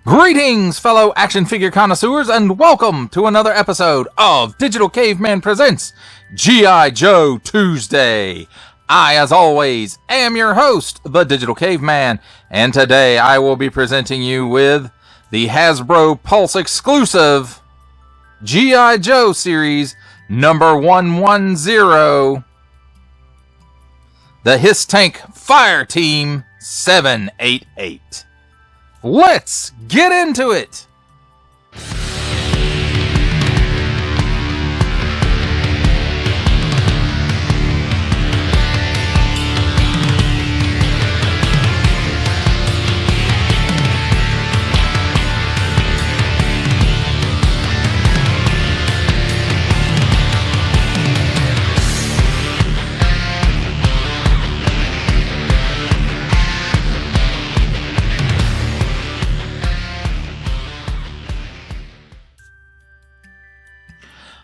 Greetings, fellow action figure connoisseurs, and welcome to another episode of Digital Caveman Presents G.I. Joe Tuesday. I, as always, am your host, the Digital Caveman, and today I will be presenting you with the Hasbro Pulse exclusive G.I. Joe series number 110, the Hiss Tank Fire Team 788. Let's get into it!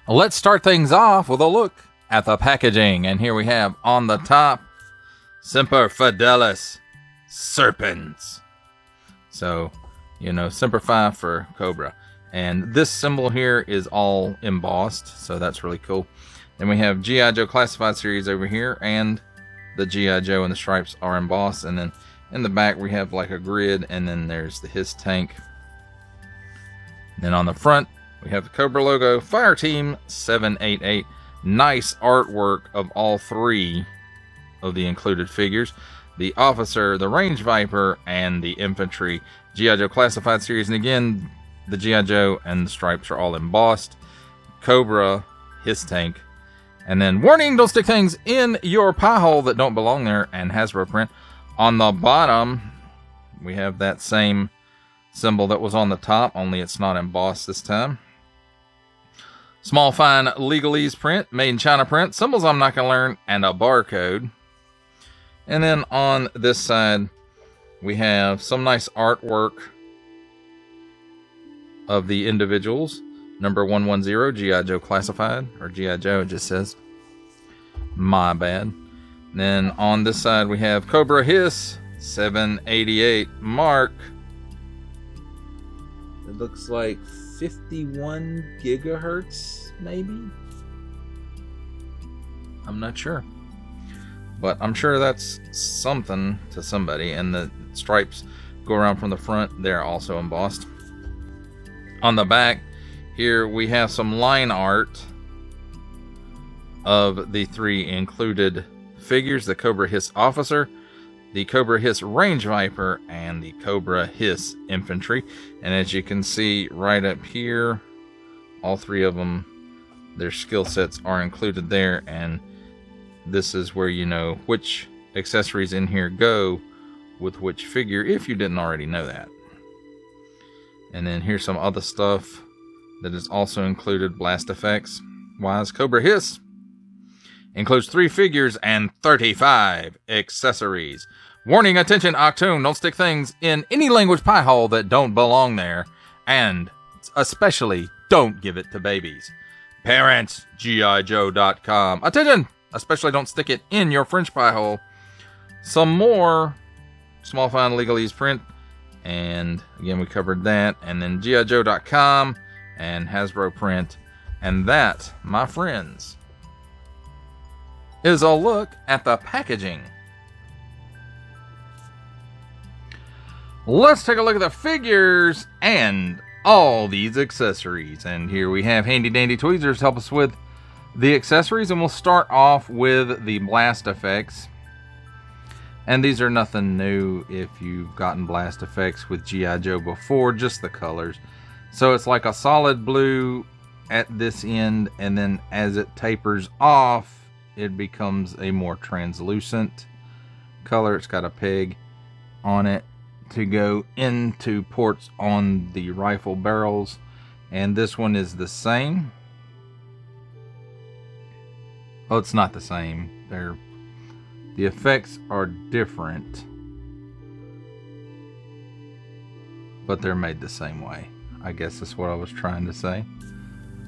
Let's start things off with a look at the packaging. And here we have on the top, Semper Fidelis Serpens. So, Semper Fi for Cobra. And this symbol here is all embossed, so that's really cool. Then we have G.I. Joe Classified Series over here, and the G.I. Joe and the stripes are embossed. And then in the back we have like a grid, and then there's the Hiss Tank. And then on the front, we have the Cobra logo, Fire Team 788. Nice artwork of all three of the included figures. The Officer, the Range Viper, and the Infantry. G.I. Joe Classified Series. And again, the G.I. Joe and the stripes are all embossed. Cobra, Hiss Tank. And then, warning, don't stick things in your pie hole that don't belong there. And Hasbro print. On the bottom, we have that same symbol that was on the top, only it's not embossed this time. Small fine legalese print, made in China print, symbols I'm not going to learn, and a barcode. And then on this side, we have some nice artwork of the individuals. Number 110, G.I. Joe Classified, or G.I. Joe, it just says. My bad. And then on this side, we have Cobra Hiss 788 Mark. It looks like 51 gigahertz, maybe? I'm not sure. But I'm sure that's something to somebody. And the stripes go around from the front. They're also embossed. On the back, here we have some line art of the three included figures. The Cobra Hiss Officer, the Cobra Hiss Range Viper, and the Cobra Hiss Infantry. And as you can see right up here, all three of them, their skill sets are included there. And this is where you know which accessories in here go with which figure, if you didn't already know that. And then here's some other stuff that is also included blast effects wise. Cobra Hiss includes 3 figures and 35 accessories. Warning, attention, Octoon, don't stick things in any language pie hole that don't belong there. And especially, don't give it to babies. Parents, GIJoe.com. Attention, especially don't stick it in your French pie hole. Some more small fine legalese print. And again, we covered that. And then GIJoe.com and Hasbro print. And that, my friends, is a look at the packaging. Let's take a look at the figures and all these accessories. And here we have handy dandy tweezers to help us with the accessories. And we'll start off with the blast effects. And these are nothing new if you've gotten blast effects with G.I. Joe before, just the colors. So it's like a solid blue at this end, and then as it tapers off, it becomes a more translucent color. It's got a peg on it to go into ports on the rifle barrels. And this one is the same. Oh, it's not the same. The effects are different, but they're made the same way. I guess that's what I was trying to say.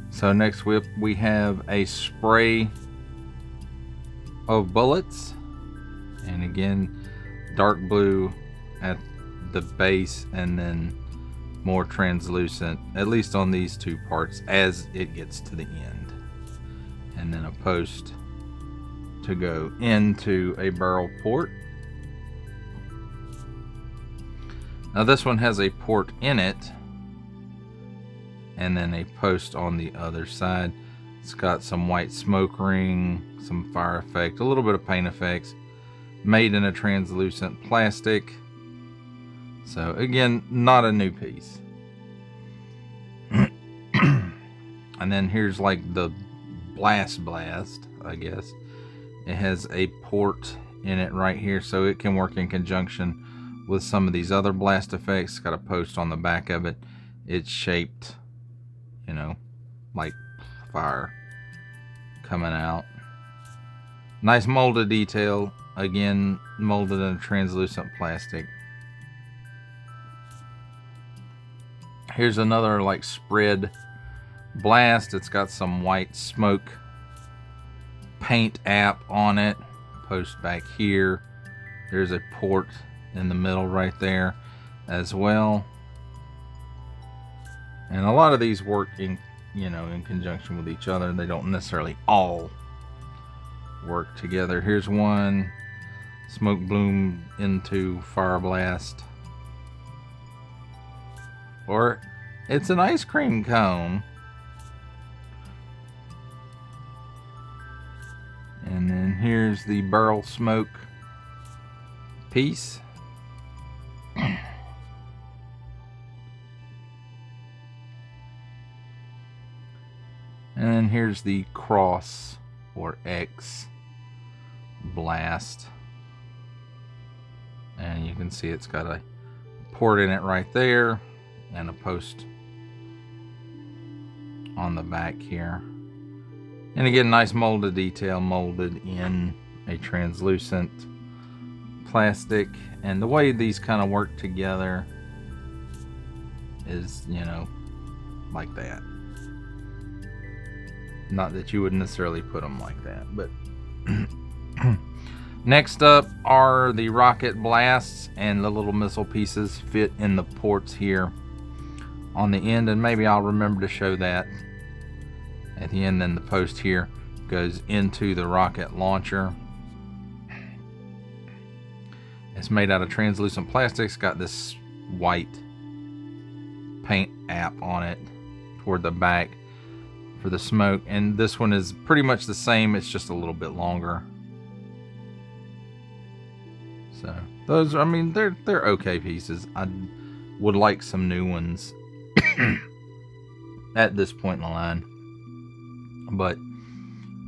So next we have a spray of bullets, and again dark blue at the base and then more translucent, at least on these two parts, as it gets to the end. And then a post to go into a barrel port. Now this one has a port in it, and then a post on the other side. It's got some white smoke ring, some fire effect, a little bit of paint effects, made in a translucent plastic. So again, not a new piece. And then here's like the blast, I guess. It has a port in it right here, so it can work in conjunction with some of these other blast effects. It's got a post on the back of it. It's shaped, you know, like fire coming out. Nice molded detail. Again, molded in a translucent plastic. Here's another like spread blast. It's got some white smoke paint app on it. Post back here. There's a port in the middle right there as well. And a lot of these work in, you know, in conjunction with each other. They don't necessarily all work together. Here's one. Smoke bloom into fire blast. Or it's an ice cream cone. And then here's the barrel smoke piece. And then here's the cross or X blast. And you can see it's got a port in it right there and a post on the back here. And again, nice molded detail, molded in a translucent plastic. And the way these kind of work together is, you know, like that. Not that you would necessarily put them like that, but next up are the rocket blasts, and the little missile pieces fit in the ports here on the end, and maybe I'll remember to show that at the end. Then the post here goes into the rocket launcher. It's made out of translucent plastic. It's got this white paint app on it toward the back for the smoke, and this one is pretty much the same. It's just a little bit longer. So those, I mean, they're okay pieces. I would like some new ones at this point in the line, but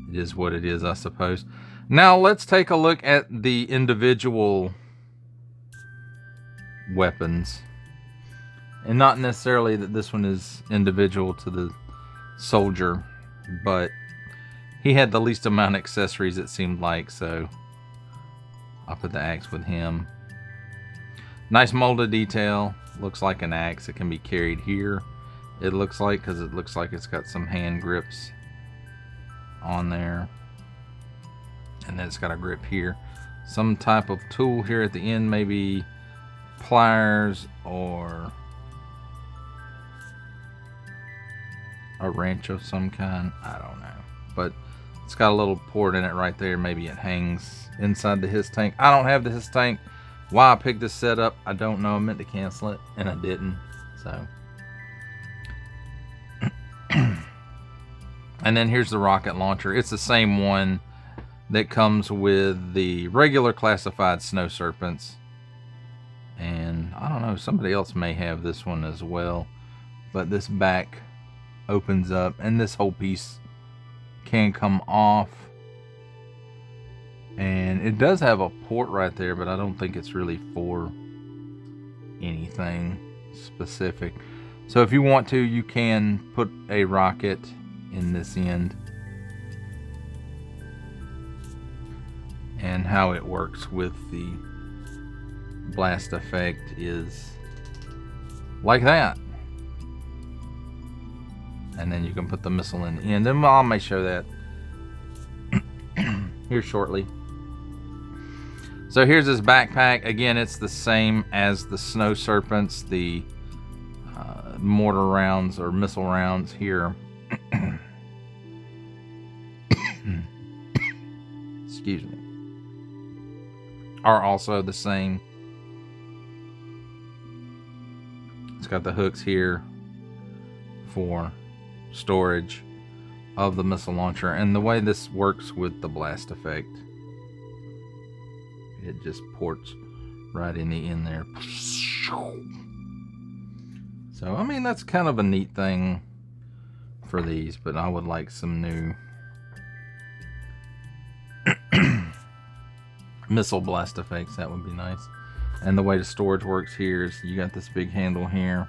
it is what it is, I suppose. Now let's take a look at the individual weapons, and not necessarily that this one is individual to the soldier, but he had the least amount of accessories, it seemed like, so I'll put the axe with him. Nice molded detail. Looks like an axe. It can be carried here, it looks like, because it looks like it's got some hand grips on there, and then it's got a grip here. Some type of tool here at the end, maybe pliers or a wrench of some kind, I don't know, but it's got a little port in it right there. Maybe it hangs inside the HISS tank. I don't have the HISS tank. Why I picked this set up, I don't know. I meant to cancel it and I didn't, so and then here's the rocket launcher. It's the same one that comes with the regular classified Snow Serpents, and I don't know, somebody else may have this one as well, but this back opens up and this whole piece can come off, and it does have a port right there, but I don't think it's really for anything specific. So if you want to, you can put a rocket in this end. And how it works with the blast effect is like that. And then you can put the missile in the end, and I may show that here shortly. So here's his backpack. Again, it's the same as the Snow Serpents. The mortar rounds or missile rounds here. Excuse me. Are also the same. It's got the hooks here for storage of the missile launcher, and the way this works with the blast effect, it just ports right in the end there. So I mean, that's kind of a neat thing for these, but I would like some new missile blast effects. That would be nice. And the way the storage works here is you got this big handle here,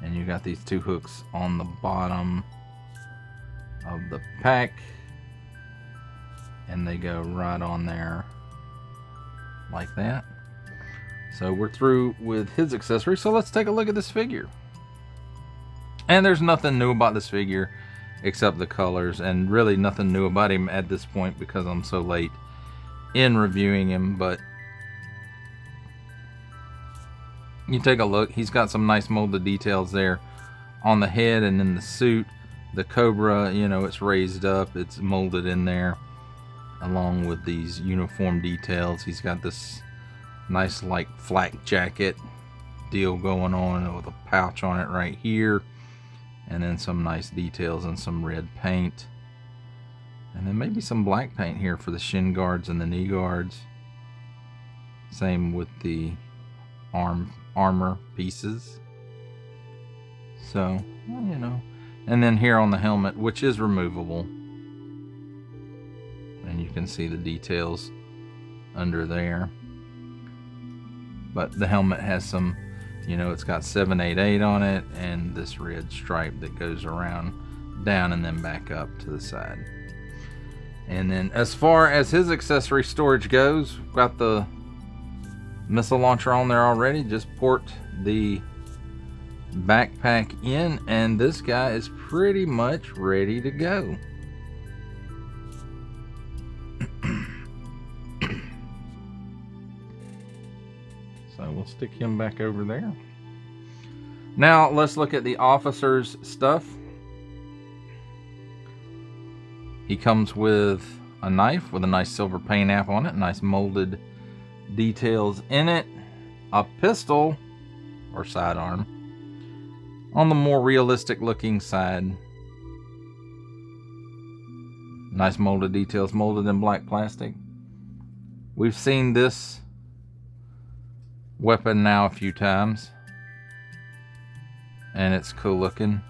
and you got these two hooks on the bottom of the pack, and they go right on there like that. So we're through with his accessory, so let's take a look at this figure. And there's nothing new about this figure except the colors, and really nothing new about him at this point because I'm so late in reviewing him. But you take a look, he's got some nice molded details there on the head and in the suit. The Cobra, you know, it's raised up, it's molded in there along with these uniform details. He's got this nice like flak jacket deal going on with a pouch on it right here, and then some nice details and some red paint, and then maybe some black paint here for the shin guards and the knee guards. Same with the armor pieces. So, you know, and then here on the helmet, which is removable, and you can see the details under there. But the helmet has some, you know, it's got 788 on it, and this red stripe that goes around down and then back up to the side. And then as far as his accessory storage goes, we've got the missile launcher on there already. Just port the backpack in, and this guy is pretty much ready to go. So we'll stick him back over there. Now let's look at the officer's stuff. He comes with a knife with a nice silver paint app on it, nice molded details in it, a pistol or sidearm on the more realistic looking side. Nice molded details, molded in black plastic. We've seen this weapon now a few times, and it's cool looking.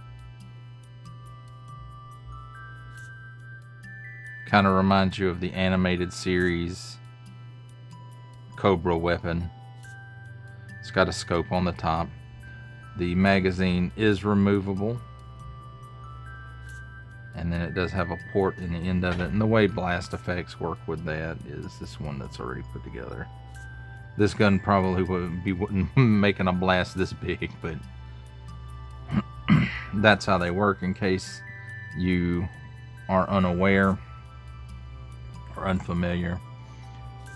Kind of reminds you of the animated series Cobra weapon. It's got a scope on the top. The magazine is removable, and then it does have a port in the end of it, and the way blast effects work with that is this one that's already put together. This gun probably wouldn't making a blast this big, but that's how they work in case you are unaware or unfamiliar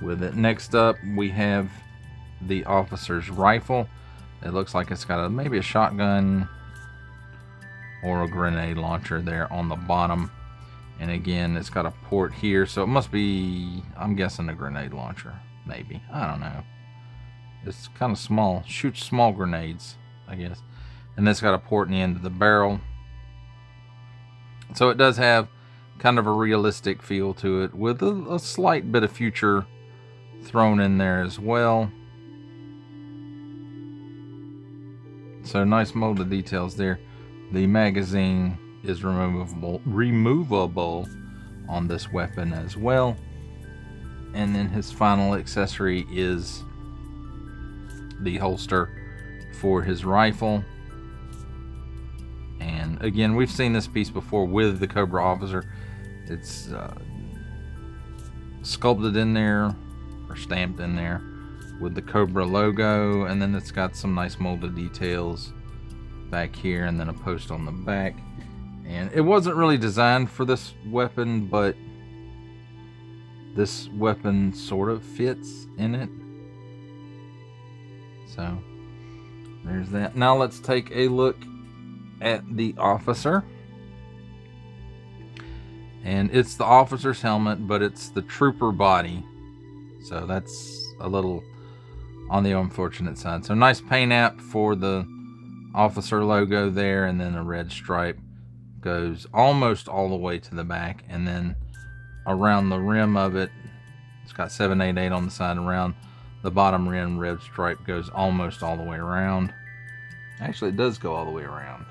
with it. Next up, we have the officer's rifle. It looks like it's got maybe a shotgun or a grenade launcher there on the bottom. And again, it's got a port here, so it must be, I'm guessing, a grenade launcher. Maybe. I don't know. It's kind of small. Shoots small grenades, I guess. And then it's got a port in the end of the barrel. So it does have kind of a realistic feel to it, with a slight bit of future thrown in there as well. So nice molded details there. The magazine is removable on this weapon as well. And then his final accessory is the holster for his rifle. And again, we've seen this piece before with the Cobra officer. It's sculpted in there or stamped in there with the Cobra logo, and then it's got some nice molded details back here, and then a post on the back. And it wasn't really designed for this weapon, but this weapon sort of fits in it. So There's that. Now let's take a look at the officer. And it's the officer's helmet, but it's the trooper body. So that's a little on the unfortunate side. So nice paint app for the officer logo there, and then a red stripe goes almost all the way to the back, and then around the rim of it, it's got 788 on the side. Around the bottom rim, red stripe goes almost all the way around. Actually, it does go all the way around.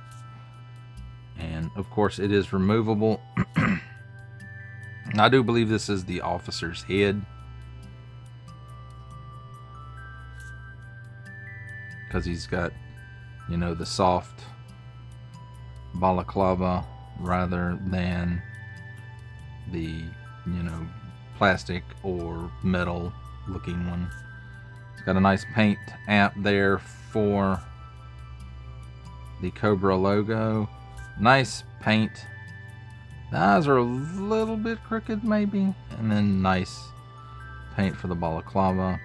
And of course, it is removable. I do believe this is the officer's head, because he's got, you know, the soft balaclava rather than the, you know, plastic or metal looking one. It's got a nice paint app there for the Cobra logo. Nice paint. The eyes are a little bit crooked maybe, and then nice paint for the balaclava.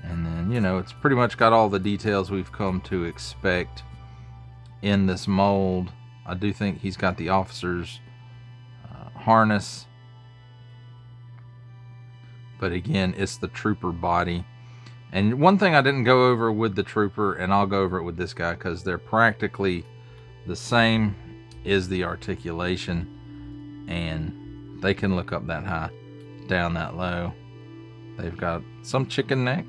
And then, you know, it's pretty much got all the details we've come to expect in this mold. I do think he's got the officer's harness, but again, it's the trooper body. And one thing I didn't go over with the trooper, and I'll go over it with this guy because they're practically the same, is the articulation. And they can look up that high, down that low. They've got some chicken neck.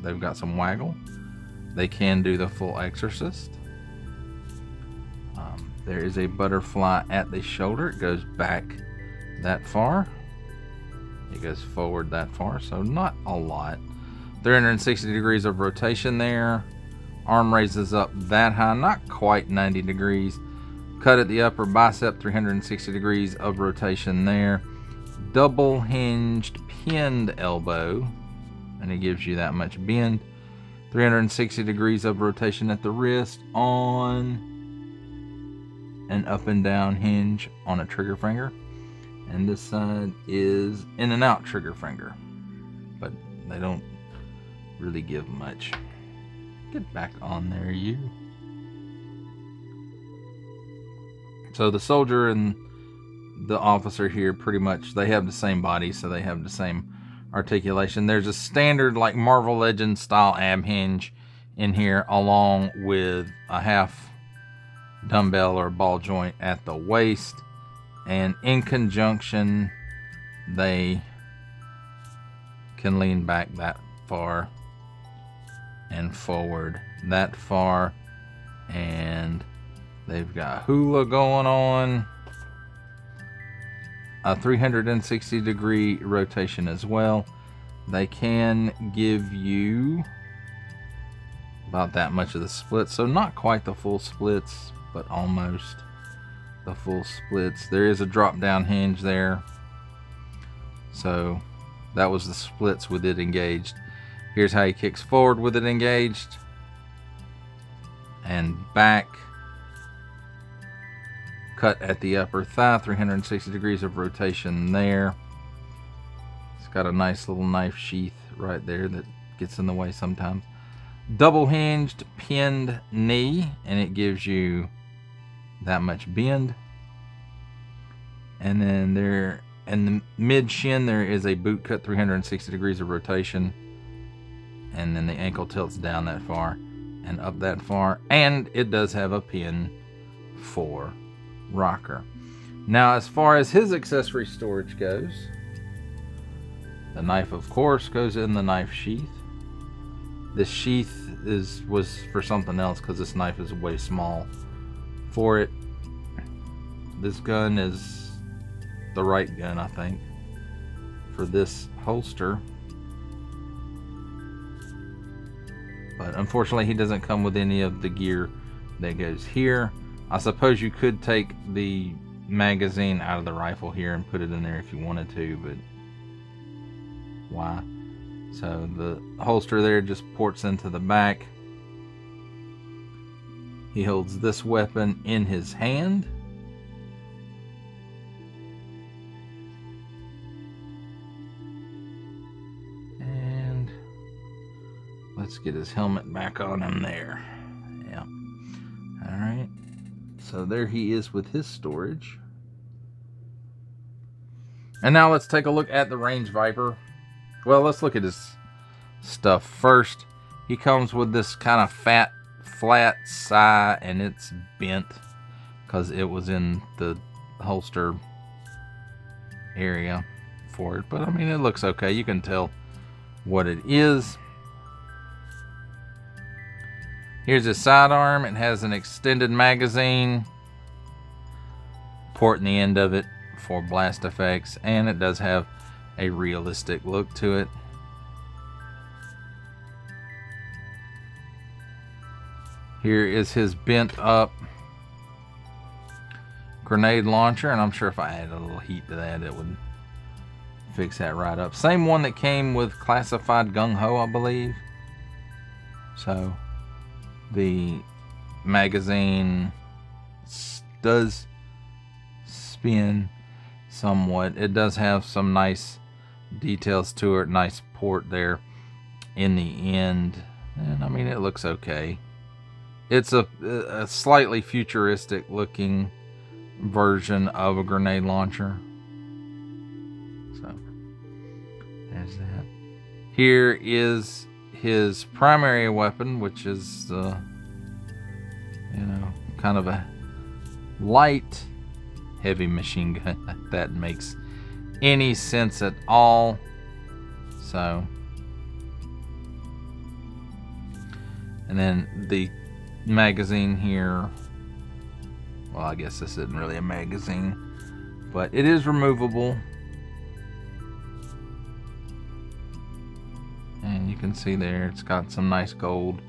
They've got some waggle. They can do the full exorcist. There is a butterfly at the shoulder. It goes back that far. It goes forward that far, so not a lot. 360 degrees of rotation there. Arm raises up that high, not quite 90 degrees. Cut at the upper bicep, 360 degrees of rotation there. Double hinged pinned elbow, and it gives you that much bend. 360 degrees of rotation at the wrist on an up and down hinge on a trigger finger. And this side is in and out trigger finger, but they don't really give much. Get back on there, you. So the soldier and the officer here, pretty much, they have the same body, so they have the same articulation. There's a standard like Marvel Legends style ab hinge in here, along with a half dumbbell or ball joint at the waist, and in conjunction they can lean back that far and forward that far, and they've got hula going on, a 360 degree rotation as well. They can give you about that much of the split, so not quite the full splits, but almost the full splits. There is a drop down hinge there, so that was the splits with it engaged. Here's how he kicks forward with it engaged and back. Cut at the upper thigh, 360 degrees of rotation there. It's got a nice little knife sheath right there that gets in the way sometimes. Double hinged pinned knee, and it gives you that much bend. And then there in the mid shin there is a boot cut, 360 degrees of rotation, and then the ankle tilts down that far and up that far, and it does have a pin for rocker. Now, as far as his accessory storage goes, the knife of course goes in the knife sheath. This sheath was for something else because this knife is way small for it. This gun is the right gun, I think, for this holster, but unfortunately he doesn't come with any of the gear that goes here. I suppose you could take the magazine out of the rifle here and put it in there if you wanted to, but why? So the holster there just ports into the back. He holds this weapon in his hand. Let's get his helmet back on him there. Yeah. Alright. So there he is with his storage. And now let's take a look at the Range Viper. Well, let's look at his stuff first. He comes with this kind of flat side, and it's bent because it was in the holster area for it. But I mean, it looks okay. You can tell what it is. Here's his sidearm. It has an extended magazine port in the end of it for blast effects, and it does have a realistic look to it. Here is his bent up grenade launcher, and I'm sure if I add a little heat to that, it would fix that right up. Same one that came with classified Gung Ho, I believe. So the magazine does spin somewhat. It does have some nice details to it, nice port there in the end, and I mean, it looks okay. It's a slightly futuristic looking version of a grenade launcher. So there's that. Here is his primary weapon, which is kind of a light heavy machine gun, if that makes any sense at all. So, and then the magazine here, well, I guess this isn't really a magazine, but it is removable, and you can see there it's got some nice gold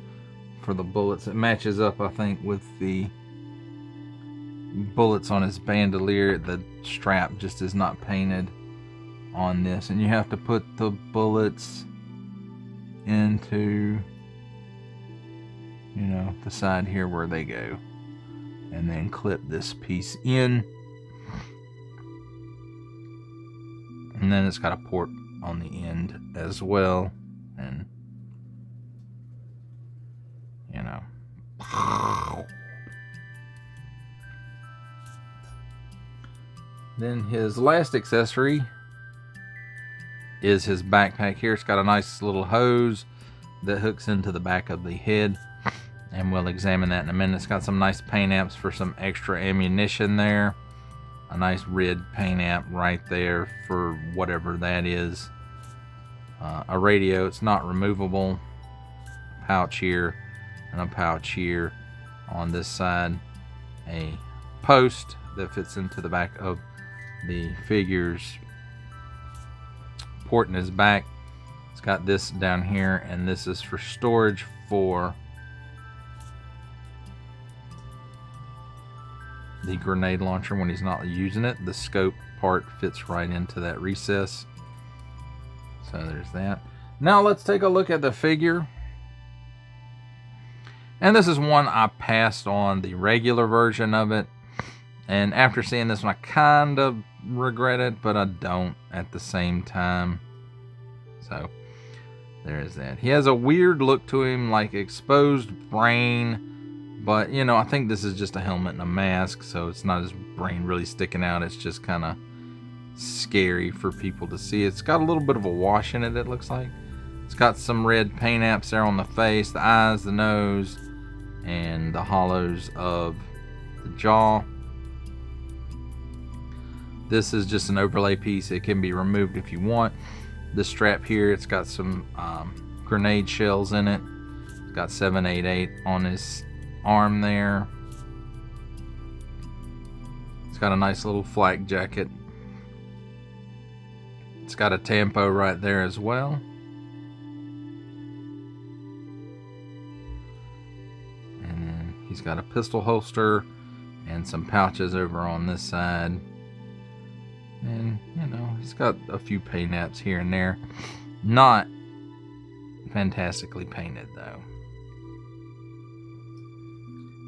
for the bullets. It matches up, I think, with the bullets on his bandolier. The strap just is not painted on this, and you have to put the bullets into the side here where they go, and then clip this piece in, and then it's got a port on the end as well, and then his last accessory is his backpack here. It's got a nice little hose that hooks into the back of the head, and we'll examine that in a minute. It's got some nice paint apps for some extra ammunition there. A nice red paint app right there for whatever that is. A radio, it's not removable. Pouch here and a pouch here on this side. A post that fits into the back of the figure's port in his back. It's got this down here, and this is for storage for the grenade launcher when he's not using it. The scope part fits right into that recess. So there's that. Now let's take a look at the figure. And this is one I passed on the regular version of it. And after seeing this one, I kind of regret it, but I don't at the same time. So there is that. He has a weird look to him, like exposed brain. But, I think this is just a helmet and a mask, so it's not his brain really sticking out. It's just kind of scary for people to see. It's got a little bit of a wash in it, it looks like. It's got some red paint apps there on the face, the eyes, the nose, and the hollows of the jaw. This is just an overlay piece. It can be removed if you want. This strap here, it's got some grenade shells in it. It's got 788 on his arm there. It's got a nice little flak jacket. It's got a tampo right there as well. And then he's got a pistol holster and some pouches over on this side. And, he's got a few paint apps here and there. Not fantastically painted, though.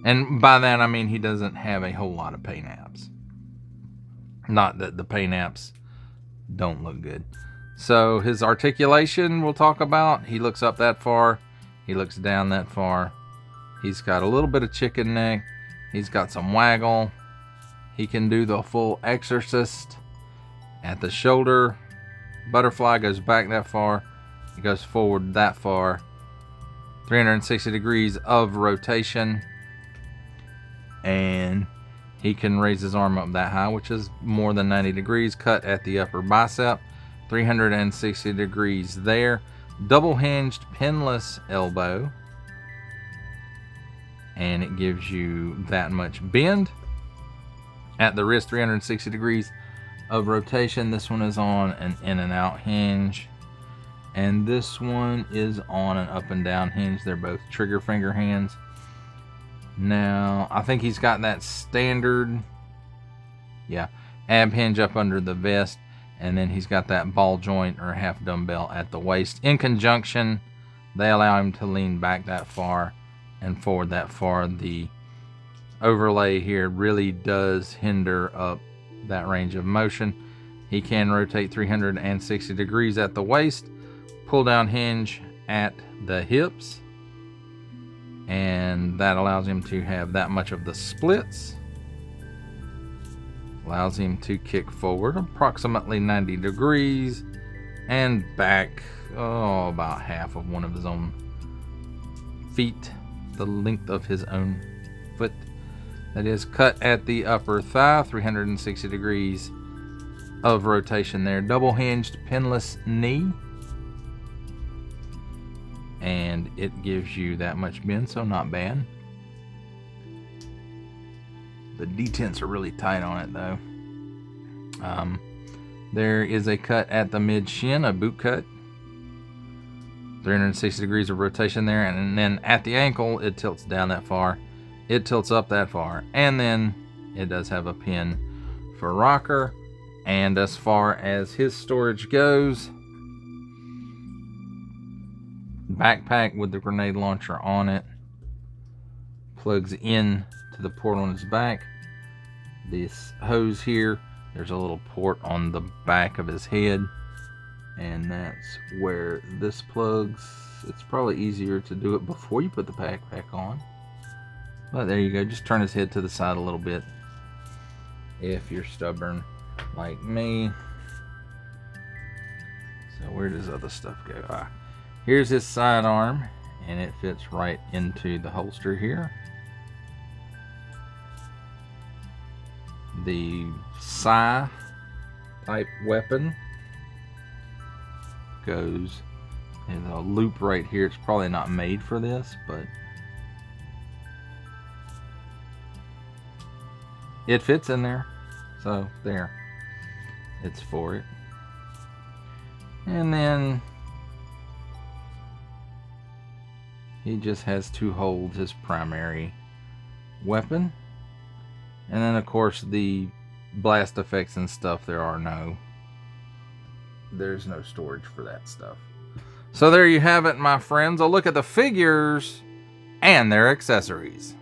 And by that, I mean he doesn't have a whole lot of paint apps. Not that the paint apps don't look good. So his articulation we'll talk about. He looks up that far. He looks down that far. He's got a little bit of chicken neck. He's got some waggle. He can do the full exorcist at the shoulder. Butterfly goes back that far. He goes forward that far. 360 degrees of rotation. And he can raise his arm up that high, which is more than 90 degrees. Cut at the upper bicep. 360 degrees there. Double hinged pinless elbow. And it gives you that much bend. At the wrist, 360 degrees of rotation. This one is on an in and out hinge. And this one is on an up and down hinge. They're both trigger finger hands. Now, I think he's got that standard, ab hinge up under the vest. And then he's got that ball joint or half dumbbell at the waist. In conjunction, they allow him to lean back that far and forward that far. The overlay here really does hinder up that range of motion. He can rotate 360 degrees at the waist, pull down hinge at the hips, and that allows him to have that much of the splits. Allows him to kick forward approximately 90 degrees and back about half of one of his own feet, the length of his own foot. That is, cut at the upper thigh, 360 degrees of rotation there. Double hinged pinless knee. And it gives you that much bend, so not bad. The detents are really tight on it though. There is a cut at the mid shin, a boot cut. 360 degrees of rotation there, and then at the ankle it tilts down that far. It tilts up that far, and then it does have a pin for rocker. And as far as his storage goes, backpack with the grenade launcher on it, plugs in to the port on his back. This hose here, there's a little port on the back of his head, and that's where this plugs. It's probably easier to do it before you put the backpack on, but there you go. Just turn his head to the side a little bit if you're stubborn like me. So where does other stuff go? Here's his sidearm, and it fits right into the holster here. The Psy type weapon goes in a loop right here. It's probably not made for this, but it fits in there. So there, it's for it. And then he just has to hold his primary weapon. And then of course the blast effects and stuff, there's no storage for that stuff. So there you have it, my friends. A look at the figures and their accessories.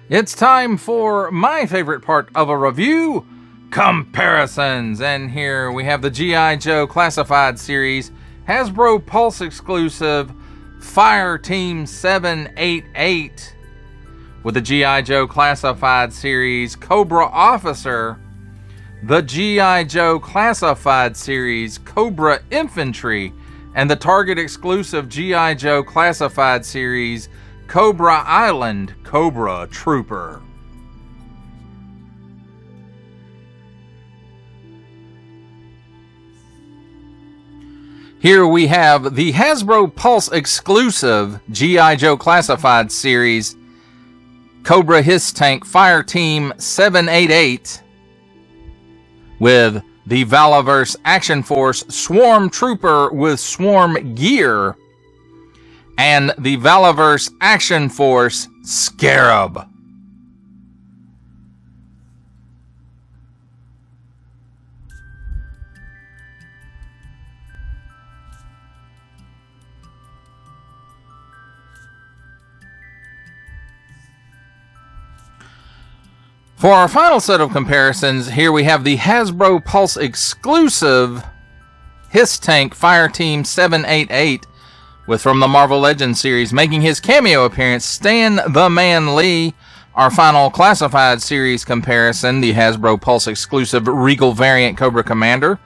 It's time for my favorite part of a review, comparisons. And here we have the G.I. Joe Classified Series Hasbro Pulse exclusive Fire Team 788 with the G.I. Joe Classified Series Cobra Officer, the G.I. Joe Classified Series Cobra Infantry, and the Target exclusive G.I. Joe Classified Series Cobra Island Cobra Trooper. Here we have the Hasbro Pulse exclusive G.I. Joe Classified Series Cobra Hiss Tank Fire Team 788 with the Valaverse Action Force Swarm Trooper with Swarm Gear and the Valaverse Action Force Scarab. For our final set of comparisons, here we have the Hasbro Pulse exclusive Hiss Tank Fireteam 788, with from the Marvel Legends series making his cameo appearance, Stan the Man Lee. Our final classified series comparison, the Hasbro Pulse exclusive Regal variant Cobra Commander.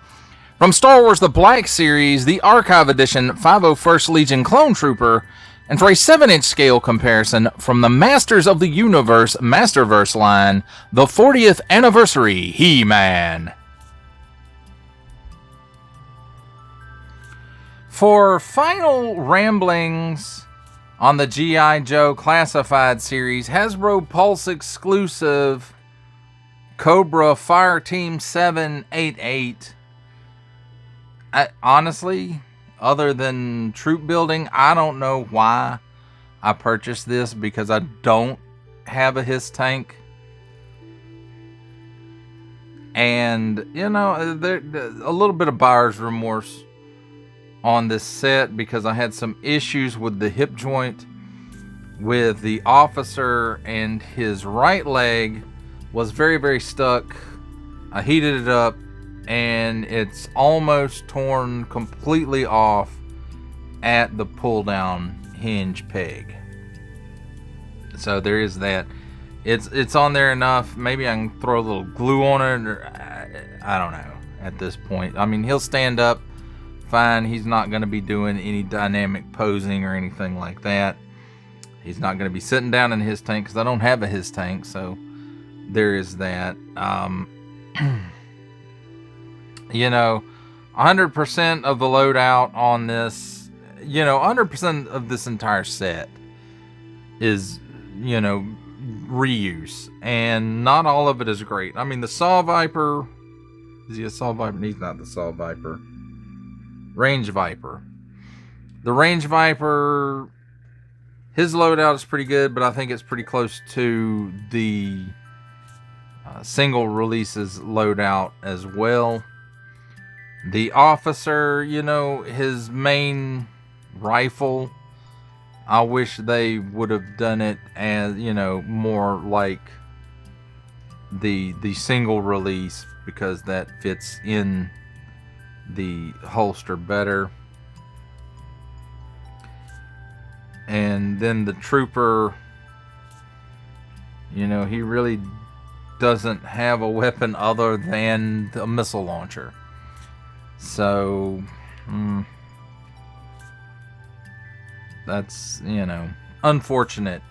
From Star Wars The Black Series, the Archive Edition 501st Legion Clone Trooper. And for a 7-inch scale comparison, from the Masters of the Universe Masterverse line, the 40th Anniversary He-Man. For final ramblings on the G.I. Joe Classified series, Hasbro Pulse exclusive Cobra Fireteam 788. Honestly, other than troop building, I don't know why I purchased this, because I don't have a Hiss tank. And, you know, there a little bit of buyer's remorse on this set, because I had some issues with the hip joint with the officer, and his right leg was very, very stuck. I heated it up, and it's almost torn completely off at the pull down hinge peg. So there is that. It's on there enough. Maybe I can throw a little glue on it, or I don't know at this point. I mean, he'll stand up fine. He's not going to be doing any dynamic posing or anything like that. He's not going to be sitting down in his tank, because I don't have a Hiss tank. So there is that. You know, 100% of the loadout on this, you know, 100% of this entire set is, you know, reuse. And not all of it is great. I mean, the Saw Viper, is he a Saw Viper? He's not the Saw Viper. Range Viper. The Range Viper, his loadout is pretty good, but I think it's pretty close to the single releases loadout as well. The officer, you know, his main rifle, I wish they would have done it as, you know, more like the single release, because that fits in the holster better. And then the trooper, you know, he really doesn't have a weapon other than a missile launcher. So, that's, you know, unfortunate,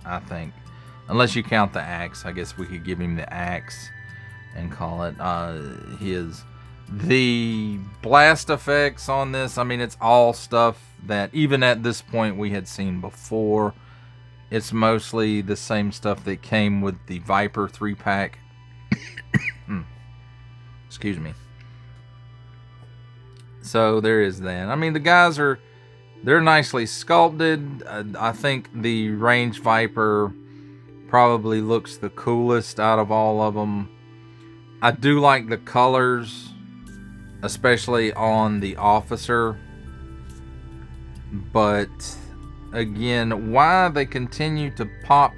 I think. Unless you count the axe. I guess we could give him the axe and call it his. The blast effects on this, I mean, it's all stuff that even at this point we had seen before. It's mostly the same stuff that came with the Viper 3-pack. Excuse me. So there is that. I mean, the guys they're nicely sculpted. I think the Range Viper probably looks the coolest out of all of them. I do like the colors, especially on the officer. But again, why they continue to pop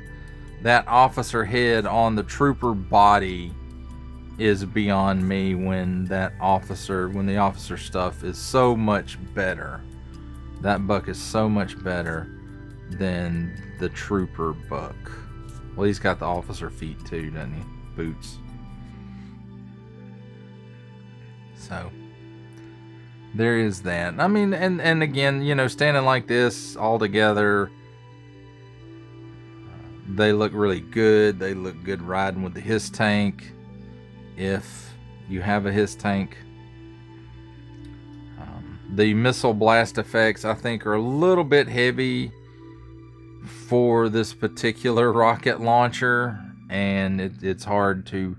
that officer head on the trooper body is beyond me, when the officer stuff is so much better. That buck is so much better than the trooper buck. Well, he's got the officer feet too, doesn't he? Boots. So there is that. I mean, and again, you know, standing like this all together, they look really good. They look good riding with the Hiss tank, if you have a Hiss tank. The missile blast effects, I think, are a little bit heavy for this particular rocket launcher, and it's hard to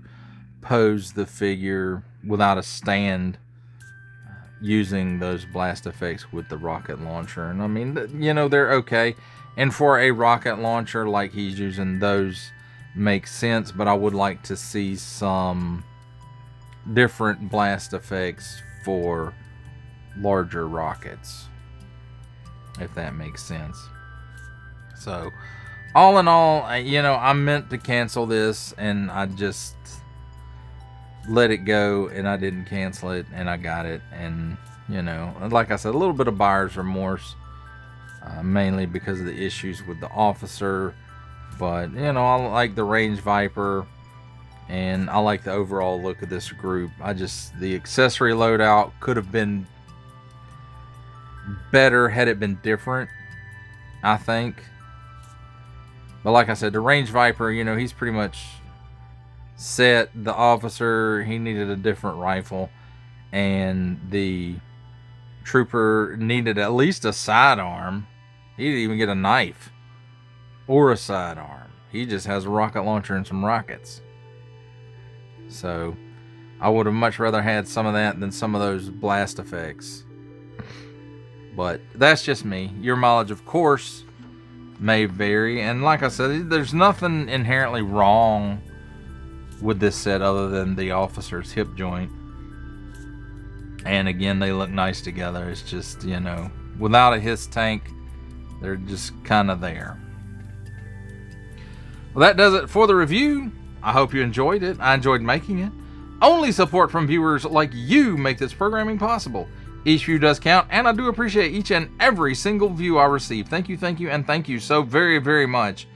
pose the figure without a stand using those blast effects with the rocket launcher. And I mean, you know, they're okay. And for a rocket launcher like he's using, those make sense, but I would like to see some different blast effects for larger rockets, if that makes sense. So all in all, you know, I meant to cancel this, and I just let it go, and I didn't cancel it, and I got it, and You know, like I said, a little bit of buyer's remorse, mainly because of the issues with the officer. But, you know, I like the Range Viper, and I like the overall look of this group. The accessory loadout could have been better had it been different, I think. But like I said, the Range Viper, you know, he's pretty much set. The officer, he needed a different rifle, and the trooper needed at least a sidearm. He didn't even get a knife or a sidearm. He just has a rocket launcher and some rockets. So I would have much rather had some of that than some of those blast effects. But that's just me. Your mileage, of course, may vary. And like I said, there's nothing inherently wrong with this set other than the officer's hip joint. And again, they look nice together. It's just, you know, without a HISS tank, they're just kind of there. Well, that does it for the review. I hope you enjoyed it. I enjoyed making it. Only support from viewers like you make this programming possible. Each view does count, and I do appreciate each and every single view I receive. Thank you, and thank you so very, very much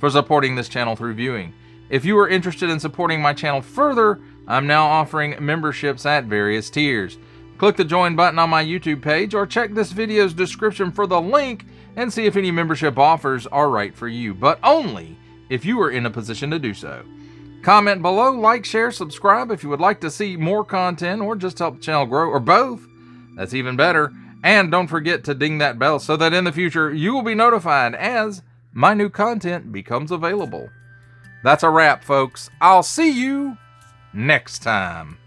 for supporting this channel through viewing. If you are interested in supporting my channel further, I'm now offering memberships at various tiers. Click the join button on my YouTube page, or check this video's description for the link and see if any membership offers are right for you, but only if you are in a position to do so. Comment below, like, share, subscribe if you would like to see more content or just help the channel grow, or both. That's even better. And don't forget to ding that bell so that in the future you will be notified as my new content becomes available. That's a wrap, folks. I'll see you next time.